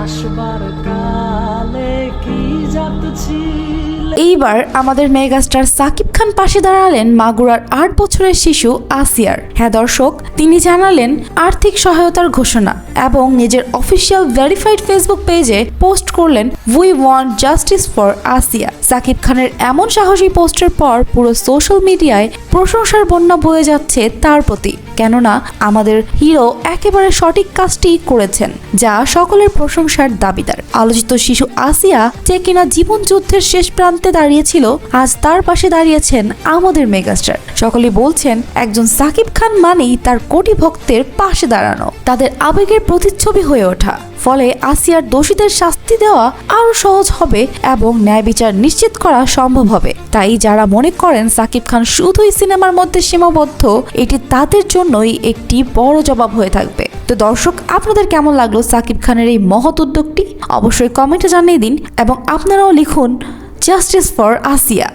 আসবার কালে কি যাচ্ছিল। এইবার আমাদের মেগাস্টার সাকিব খান পাশে দাঁড়ালেন মাগুরার ৮ বছরের শিশু আসিয়ার। হ্যাঁ দর্শক, তিনি জানালেন আর্থিক সহায়তার ঘোষণা এবং নিজের অফিসিয়াল ভেরিফাইড ফেসবুক পেজে পোস্ট করলেন, উই ওয়ান্ট জাস্টিস ফর আসিয়া। সাকিব খানের এমন সাহসী পোস্টের পর পুরো সোশ্যাল মিডিয়ায় প্রশংসার বন্যা বয়ে যাচ্ছে তার প্রতি, কেননা আমাদের হিরো একেবারে সঠিক কাজটি করেছেন, যা সকলের প্রশংসার দাবিদার। আলোচিত শিশু আসিয়া, যে কিনা জীবন যুদ্ধের শেষ প্রান্তে দাঁড়িয়েছিল, আজ তার পাশে দাঁড়িয়েছেন আমাদের মেগাস্টার। সকলে বলছেন একজন সাকিব খান মানেই তার কোটি ভক্তের পাশে দাঁড়ানো, তাদের আবেগের প্রতিচ্ছবি হয়ে ওঠা। ফলে আসিয়ার দোষীদের শাস্তি দেওয়া আরো সহজ হবে এবং ন্যায় বিচার নিশ্চিত করা সম্ভব হবে। তাই যারা মনে করেন সাকিব খান শুধুই সিনেমার মধ্যে সীমাবদ্ধ, এটি তাদের জন্যই একটি বড় জবাব হয়ে থাকবে। তো দর্শক, আপনাদের কেমন লাগলো সাকিব খানের এই মহৎ উদ্যোগটি? অবশ্যই কমেন্টে জানিয়ে দিন এবং আপনারাও লিখুন জাস্টিস ফর আসিয়া।